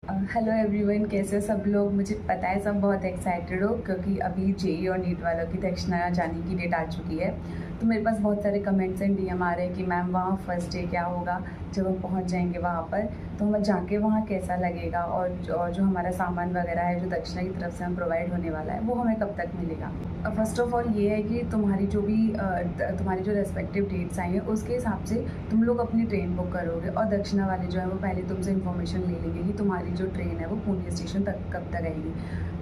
Hello everyone, कैसे हो सब लोग। मुझे पता है सब बहुत एक्साइटेड हो क्योंकि अभी जेई और नीट वालों की दक्षिणा जाने की डेट आ चुकी है। तो मेरे पास बहुत सारे कमेंट्स एंड डीएम आ रहे हैं कि मैम वहाँ फर्स्ट डे क्या होगा जब हम पहुँच जाएंगे वहाँ पर, तो हमें जाके वहाँ कैसा लगेगा और जो हमारा सामान वगैरह है जो दक्षिणा की तरफ से हम प्रोवाइड होने वाला है वो हमें कब तक मिलेगा। फर्स्ट ऑफ ऑल ये है कि तुम्हारी जो भी तुम्हारी जो रेस्पेक्टिव डेट्स आई हैं उसके हिसाब से तुम लोग अपनी ट्रेन बुक करोगे और दक्षिणा वाले जो है वो पहले तुमसे इन्फॉर्मेशन ले लेंगे कि तुम्हारी जो ट्रेन है वो पुणे स्टेशन तक कब तक आएगी,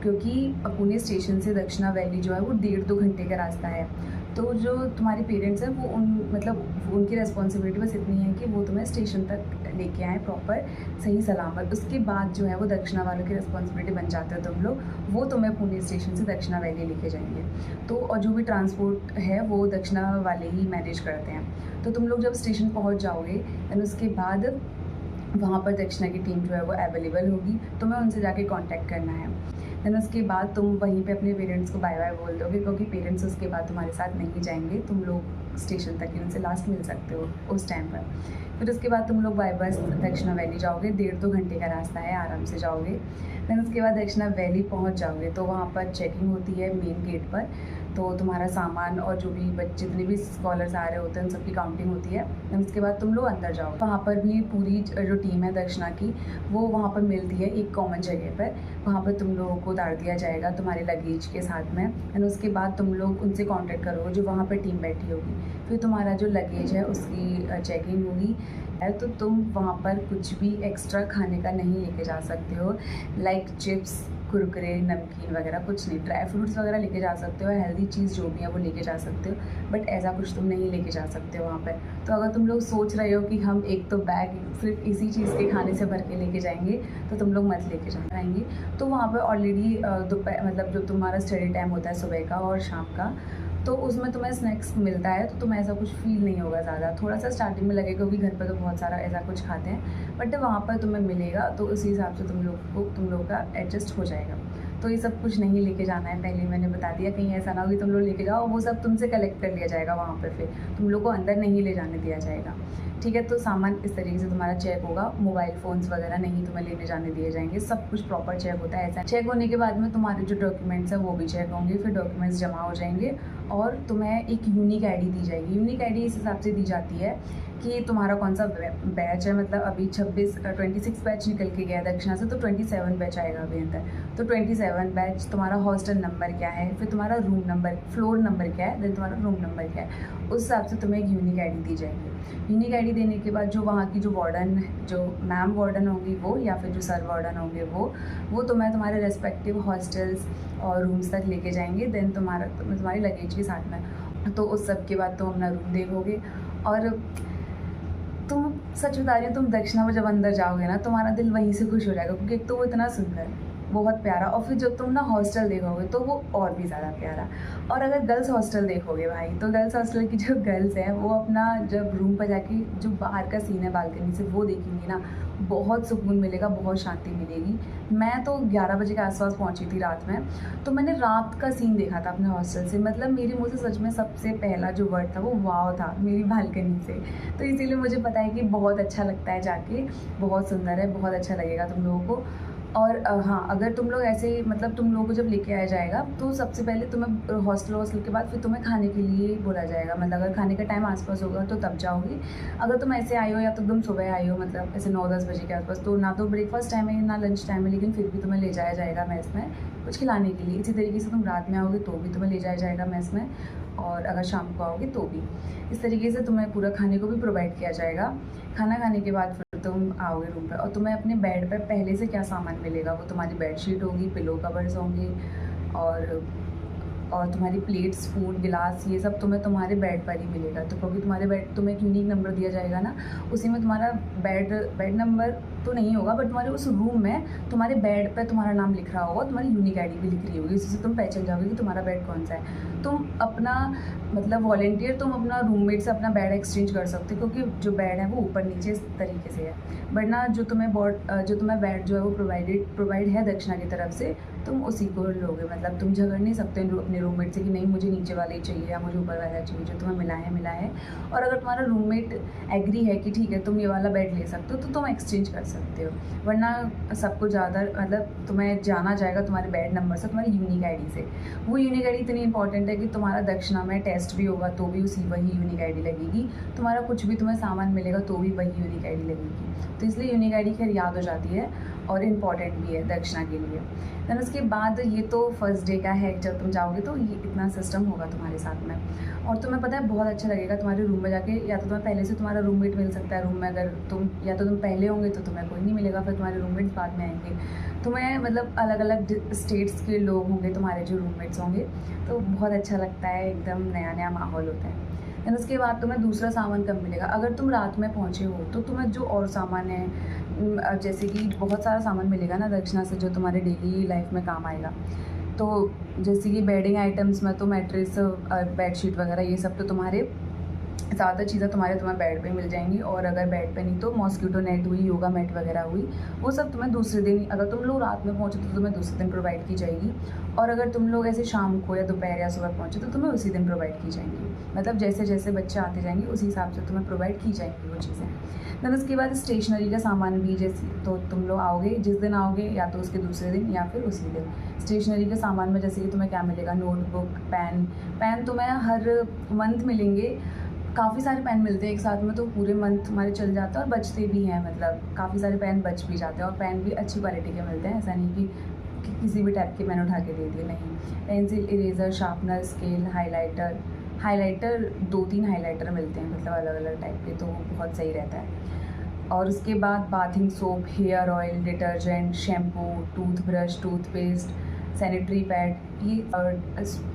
क्योंकि पुणे स्टेशन से दक्षिणा वैली जो है वो 1.5-2 घंटे का रास्ता है। तो जो तुम्हारे पेरेंट्स हैं वो उनकी रिस्पॉन्सिबिलिटी बस इतनी है कि वो तुम्हें स्टेशन तक लेके आएँ प्रॉपर सही सलामत। उसके बाद जो है वो दक्षिणा वालों की रिस्पॉन्सिबिलिटी बन जाते हो तुम लोग, वो तुम्हें पुणे स्टेशन से दक्षिणा वैली लेके जाएंगे। तो और जो भी ट्रांसपोर्ट है वो दक्षिणा वाले ही मैनेज करते हैं। तो तुम लोग जब स्टेशन पहुंच जाओगे देन उसके बाद वहाँ पर दक्षिणा की टीम जो है वो अवेलेबल होगी, तुम्हें उनसे जाके कांटेक्ट करना है। देन उसके बाद तुम वहीं पे अपने पेरेंट्स को बाय बाय बोल दोगे, क्योंकि पेरेंट्स उसके बाद तुम्हारे साथ नहीं जाएंगे, तुम लोग स्टेशन तक ही उनसे लास्ट मिल सकते हो उस टाइम पर। फिर उसके बाद तुम लोग बाय बस दक्षिणा वैली जाओगे, 1.5-2 घंटे का रास्ता है, आराम से जाओगे। देन उसके बाद दक्षिणा वैली पहुँच जाओगे तो वहाँ पर चेकिंग होती है मेन गेट पर। तो तुम्हारा सामान और जो भी जितने भी स्कॉलर्स आ रहे होते हैं उन सबकी काउंटिंग होती है। देन उसके बाद तुम लोग अंदर जाओ, वहाँ पर भी पूरी जो टीम है दक्षिणा की वो वहाँ पर मिलती है एक कॉमन जगह पर। वहाँ पर तुम लोगों को उतार दिया जाएगा तुम्हारे लगेज के साथ में। एंड उसके बाद तुम लोग उनसे कांटेक्ट करोगे जो वहाँ पर टीम बैठी होगी। फिर तुम्हारा जो लगेज है उसकी चेकिंग होगी। तो तुम वहाँ पर कुछ भी एक्स्ट्रा खाने का नहीं लेके जा सकते हो, लाइक चिप्स, कुरकुरे, नमकीन वगैरह कुछ नहीं। ड्राई फ्रूट्स वगैरह लेके जा सकते हो, हेल्दी चीज़ जो भी है वो लेके जा सकते हो, बट ऐसा कुछ तुम नहीं लेके जा सकते हो वहाँ पर। तो अगर तुम लोग सोच रहे हो कि हम एक तो बैग सिर्फ इसी चीज़ के खाने से भर के लेके जाएंगे तो तुम लोग मत लेके जाएंगे। तो वहाँ पर ऑलरेडी दोपहर मतलब जो तुम्हारा स्टडी टाइम होता है सुबह का और शाम का, तो उसमें तुम्हें स्नैक्स मिलता है, तो तुम्हें ऐसा कुछ फील नहीं होगा ज़्यादा। थोड़ा सा स्टार्टिंग में लगेगा क्योंकि घर पर तो बहुत सारा ऐसा कुछ खाते हैं, बट वहाँ पर तुम्हें मिलेगा तो उसी हिसाब से तुम लोग का एडजस्ट हो जाएगा। तो ये सब कुछ नहीं लेके जाना है, पहले मैंने बता दिया, कहीं ऐसा ना हो कि तुम लोग लेके जाओ वो सब तुमसे कलेक्ट कर लिया जाएगा वहाँ पर, फिर तुम लोग को अंदर नहीं ले जाने दिया जाएगा। ठीक है, तो सामान इस तरीके से तुम्हारा चेक होगा। मोबाइल फ़ोन्स वगैरह नहीं तुम्हें लेने जाने दिए जाएंगे, सब कुछ प्रॉपर चेक होता है। ऐसा चेक होने के बाद में तुम्हारे जो डॉक्यूमेंट्स हैं वो भी चेक होंगे, फिर डॉक्यूमेंट्स जमा हो जाएंगे और तुम्हें एक यूनिक आईडी दी जाएगी। यूनिक आईडी इस हिसाब से दी जाती है कि तुम्हारा कौन सा बैच है, मतलब अभी 26 बैच निकल के गया दक्षिणा से, तो 27 बैच आएगा अभी अंदर। तो 27 बैच, तुम्हारा हॉस्टल नंबर क्या है, फिर तुम्हारा रूम नंबर, फ्लोर नंबर क्या है, देन तुम्हारा रूम नंबर क्या है, उस हिसाब से तुम्हें एक यूनिक आईडी दी जाएगी। यूनिक आईडी देने के बाद जो वहाँ की जो वार्डन, जो मैम वार्डन होंगी वो, या फिर जो सर वार्डन होंगे वो तुम्हें तुम्हारे रेस्पेक्टिव हॉस्टल्स और रूम्स तक लेके जाएंगे। देन तुम्हारी लगेज के साथ में। तो उस सब के बाद तुम अपना रूम देखोगे और तुम, सच बता रही हो, तुम दक्षिणा में जब अंदर जाओगे ना तुम्हारा दिल वहीं से खुश हो जाएगा, क्योंकि एक तो वो इतना सुंदर, बहुत प्यारा, और फिर जब तुम ना हॉस्टल देखोगे तो वो और भी ज़्यादा प्यारा। और अगर गर्ल्स हॉस्टल देखोगे भाई, तो गर्ल्स हॉस्टल की जो गर्ल्स हैं वो अपना जब रूम पर जाके जो बाहर का सीन है बालकनी से वो देखेंगी ना, बहुत सुकून मिलेगा, बहुत शांति मिलेगी। मैं तो 11 बजे के आसपास पहुंची थी रात में, तो मैंने रात का सीन देखा था अपने हॉस्टल से। मतलब मेरे मुँह से सच में सबसे पहला जो वर्ड था वो वाव था, मेरी बालकनी से। तो इसीलिए मुझे पता है कि बहुत अच्छा लगता है जाके, बहुत सुंदर है, बहुत अच्छा लगेगा तुम लोगों को। और हाँ, अगर तुम लोग ऐसे मतलब तुम लोगों को जब लेके आया जाएगा तो सबसे पहले तुम्हें हॉस्टल के बाद फिर तुम्हें खाने के लिए बोला जाएगा। मतलब अगर खाने का टाइम आसपास होगा तो तब जाओगी। अगर तुम ऐसे आई हो या तो एकदम सुबह आई हो, मतलब ऐसे 9-10 बजे के आसपास, तो ना तो ब्रेकफास्ट टाइम है ना लंच टाइम है, लेकिन फिर भी तुम्हें ले जाया जाएगा मैस में कुछ खिलाने के लिए। इसी तरीके से तुम रात में आओगे तो भी तुम्हें ले जाया जाएगा मैस में, और अगर शाम को आओगे तो भी इस तरीके से तुम्हें पूरा खाने को भी प्रोवाइड किया जाएगा। खाना खाने के बाद फिर तुम आओगे रूम पर, और तुम्हें अपने बेड पर पहले से क्या सामान मिलेगा, वो तुम्हारी बेडशीट होगी, पिलो कवर्स होंगे, और तुम्हारी प्लेट्स, स्पून, गिलास, ये सब तुम्हें तुम्हारे बेड पर ही मिलेगा। तो क्योंकि तुम्हारे बेड, तुम्हें एक यूनिक नंबर दिया जाएगा ना, उसी में तुम्हारा बेड नंबर तो नहीं होगा, बट तुम्हारे उस रूम में तुम्हारे बेड पे तुम्हारा नाम लिख रहा होगा, तुम्हारी यूनिक आईडी भी लिख रही होगी, इससे तुम पहचान जाओगे कि तुम्हारा बेड कौन सा है। तुम अपना मतलब वॉलेंटियर तुम अपना रूममेट से अपना बेड एक्सचेंज कर सकते हो, क्योंकि जो बेड है वो ऊपर नीचे इस तरीके से है, वरना जो तुम्हें बेड जो है वो प्रोवाइड है दक्षिणा की तरफ से, तुम उसी को लोगे। मतलब तुम झगड़ नहीं सकते अपने रूममेट से कि नहीं मुझे नीचे वाले ही चाहिए या मुझे ऊपर वाला चाहिए, जो तुम्हें मिला है। और अगर तुम्हारा रूममेट एग्री है कि ठीक है तुम ये वाला बेड ले सकते हो तो तुम एक्सचेंज कर सकते हो, वरना सबको ज़्यादा मतलब तुम्हें जाना जाएगा तुम्हारे बैड नंबर से, तुम्हारी यूनिक आईडी से। वो यूनिक आईडी इतनी इंपॉर्टेंट है कि तुम्हारा दक्षिणा में टेस्ट भी होगा तो भी वही यूनिक आईडी लगेगी, तुम्हारा कुछ भी तुम्हें सामान मिलेगा तो भी वही यूनिक आईडी लगेगी। तो इसलिए यूनिक आईडी खैर याद हो जाती है और इम्पॉर्टेंट भी है दक्षिणा के लिए। देन उसके बाद ये तो फर्स्ट डे का है, जब तुम जाओगे तो ये इतना सिस्टम होगा तुम्हारे साथ में। और तुम्हें पता है बहुत अच्छा लगेगा तुम्हारे रूम में जाके, या तो तुम्हें पहले से तुम्हारा रूममेट मिल सकता है रूम में, अगर तुम या तो तुम पहले होंगे तो तुम्हें कोई नहीं मिलेगा, फिर तुम्हारे रूममेट्स बाद में आएंगे, तुम्हें मतलब अलग अलग स्टेट्स के लोग होंगे तुम्हारे जो रूममेट्स होंगे, तो बहुत अच्छा लगता है, एकदम नया नया माहौल होता है। देन उसके बाद तुम्हें दूसरा सामान कब मिलेगा, अगर तुम रात में पहुँचे हो तो तुम्हें जो और सामान है जैसे कि बहुत सारा सामान मिलेगा ना दक्षिणा से जो तुम्हारे डेली लाइफ में काम आएगा। तो जैसे कि बेडिंग आइटम्स में तो मैट्रेस, बेडशीट वगैरह ये सब तो तुम्हारे ज़्यादा चीज़ें तुम्हें बेड पे मिल जाएंगी, और अगर बेड पे नहीं तो मॉस्किटो नेट हुई, योगा मैट वगैरह हुई, वो सब तुम्हें दूसरे दिन, अगर तुम लोग रात में पहुँचे तो तुम्हें दूसरे दिन प्रोवाइड की जाएगी, और अगर तुम लोग ऐसे शाम को या दोपहर या सुबह पहुँचे तो तुम्हें उसी दिन प्रोवाइड की जाएंगी। मतलब जैसे जैसे बच्चे आते जाएंगे उसी हिसाब से तुम्हें प्रोवाइड की जाएंगी वो चीज़ें। देन उसके बाद स्टेशनरी का सामान भी, जैसे तो तुम लोग आओगे जिस दिन आओगे या तो उसके दूसरे दिन या फिर उसी दिन। स्टेशनरी के सामान में जैसे कि तुम्हें क्या मिलेगा, नोटबुक, पेन तुम्हें हर मंथ मिलेंगे, काफ़ी सारे पेन मिलते हैं एक साथ में, तो पूरे मंथ हमारे चल जाता है और बचते भी हैं, मतलब काफ़ी सारे पेन बच भी जाते हैं, और पेन भी अच्छी क्वालिटी के मिलते हैं, ऐसा नहीं कि किसी भी टाइप के पेन उठा के दे दिए, नहीं। Pencil, eraser, sharpener, scale, highlighter 2-3 highlighter मिलते हैं, मतलब अलग अलग टाइप के, तो वो बहुत सही रहता है। और उसके बाद bathing soap, hair oil, detergent, shampoo, toothbrush, toothpaste, sanitary pad, ये और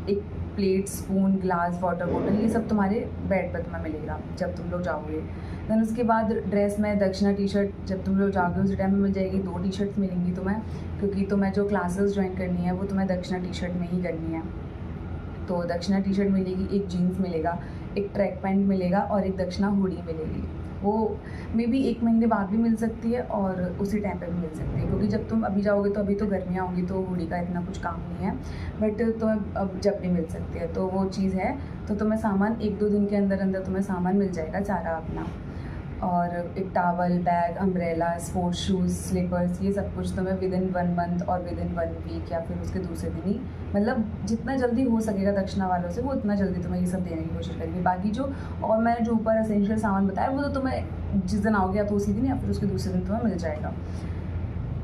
एक plate, spoon, glass, water bottle, ये सब तुम्हारे बेड पर तुम्हें मिलेगा जब तुम लोग जाओगे। देन उसके बाद ड्रेस में दक्षिणा टी शर्ट जब तुम लोग जाओगे उस टाइम में मिल जाएगी, 2 टी शर्ट्स मिलेंगी तुम्हें, क्योंकि तुम्हें जो क्लासेस ज्वाइन करनी है वो तुम्हें दक्षिणा टी शर्ट में ही करनी है। तो दक्षिणा टी शर्ट मिलेगी, एक जीन्स मिलेगा, एक ट्रैक पैंट मिलेगा और एक दक्षिणा हुडी मिलेगी। वो मे बी 1 महीने बाद भी मिल सकती है और उसी टाइम पे भी मिल सकती है, क्योंकि जब तुम अभी जाओगे तो अभी तो गर्मियाँ होंगी तो हुडी का इतना कुछ काम नहीं है, बट तुम्हें अब जब भी मिल सकती है, तो वो चीज़ है। तो तुम्हें सामान 1-2 दिन के अंदर अंदर तुम्हें सामान मिल जाएगा सारा अपना, और एक towel, bag, umbrella, sports shoes, slippers, ये सब कुछ तुम्हें विदिन 1 मंथ और विदिन 1 वीक या फिर उसके दूसरे दिन ही, मतलब जितना जल्दी हो सकेगा दक्षिणा वालों से वो उतना जल्दी तुम्हें ये सब देने की कोशिश करेंगे। बाकी जो और मैंने जो ऊपर एसेंशियल सामान बताया वो तो तुम्हें जिस दिन आओगे या तो उसी दिन या फिर उसके दूसरे दिन तुम्हें मिल जाएगा।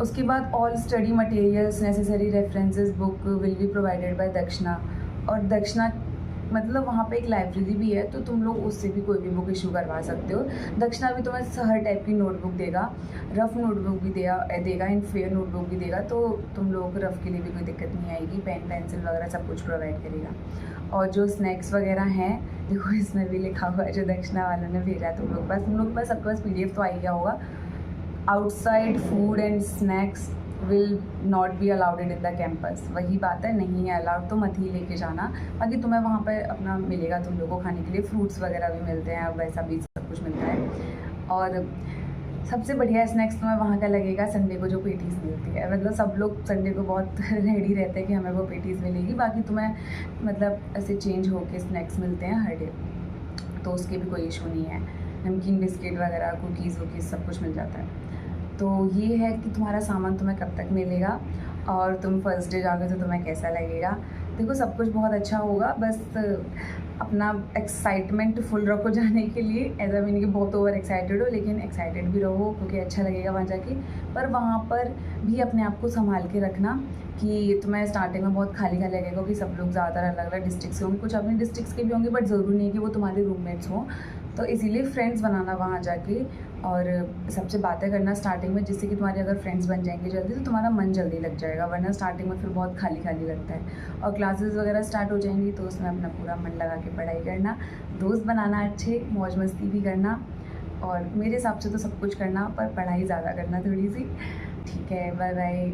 उसके बाद all study materials, necessary references book will be provided by दक्षिणा। और दक्षिणा मतलब वहाँ पे एक लाइब्रेरी भी है, तो तुम लोग उससे भी कोई भी बुक इशू करवा सकते हो। दक्षिणा भी तुम्हें हर टाइप की नोटबुक देगा, रफ़ नोटबुक भी देगा एंड फेयर नोटबुक भी देगा, तो तुम लोगों को रफ़ के लिए भी कोई दिक्कत नहीं आएगी। पेन, पेंसिल वगैरह सब कुछ प्रोवाइड करेगा। और जो स्नैक्स वगैरह हैं, देखो इसमें भी लिखा हुआ है जो दक्षिणा वालों ने भेजा है तुम लोग के पास सबके पास PDF तो आ गया होगा। Outside food and snacks will not be allowed in the campus. वही बात है, नहीं है अलाउड तो मत ही लेके जाना। बाकी तुम्हें वहाँ पे अपना मिलेगा तुम लोगों को खाने के लिए, फ्रूट्स वगैरह भी मिलते हैं, वैसा भी सब कुछ मिलता है। और सबसे बढ़िया स्नैक्स तुम्हें वहाँ का लगेगा संडे को जो पेटीज़ मिलती है, मतलब सब लोग संडे को बहुत रेडी रहते हैं कि हमें वो पेटीज़ मिलेगी। बाकी तुम्हें मतलब ऐसे चेंज होके स्नैक्स मिलते हैं हर डे, तो उसके भी कोई इशू नहीं है। नमकीन, बिस्किट वगैरह, कुकीज़ वुकीज़ सब कुछ मिल जाता है। तो ये है कि तुम्हारा सामान तुम्हें कब तक मिलेगा और तुम फर्स्ट डे जाओगे तो तुम्हें कैसा लगेगा। देखो सब कुछ बहुत अच्छा होगा, बस अपना एक्साइटमेंट फुल रखो जाने के लिए। ऐसा भी नहीं कि बहुत ओवर एक्साइटेड हो, लेकिन एक्साइटेड भी रहो क्योंकि अच्छा लगेगा वहाँ जाके। पर वहाँ पर भी अपने आप को संभाल के रखना कि तुम्हें स्टार्टिंग में बहुत खाली खाली लगेगा कि सब लोग ज़्यादातर अलग अलग डिस्ट्रिक्ट से होंगे, कुछ अपने डिस्ट्रिक्ट्स के भी होंगे, बट ज़रूरी नहीं कि वो तुम्हारे रूममेट्स हों। तो इसीलिए फ्रेंड्स बनाना वहाँ जाके और सबसे बातें करना स्टार्टिंग में, जिससे कि तुम्हारे अगर फ्रेंड्स बन जाएंगे जल्दी तो तुम्हारा मन जल्दी लग जाएगा, वरना स्टार्टिंग में फिर बहुत खाली खाली लगता है। और क्लासेस वगैरह स्टार्ट हो जाएंगी तो उसमें अपना पूरा मन लगा के पढ़ाई करना, दोस्त बनाना अच्छे, मौज मस्ती भी करना, और मेरे हिसाब से तो सब कुछ करना, पर पढ़ाई ज़्यादा करना थोड़ी सी। ठीक है, बाय बाय।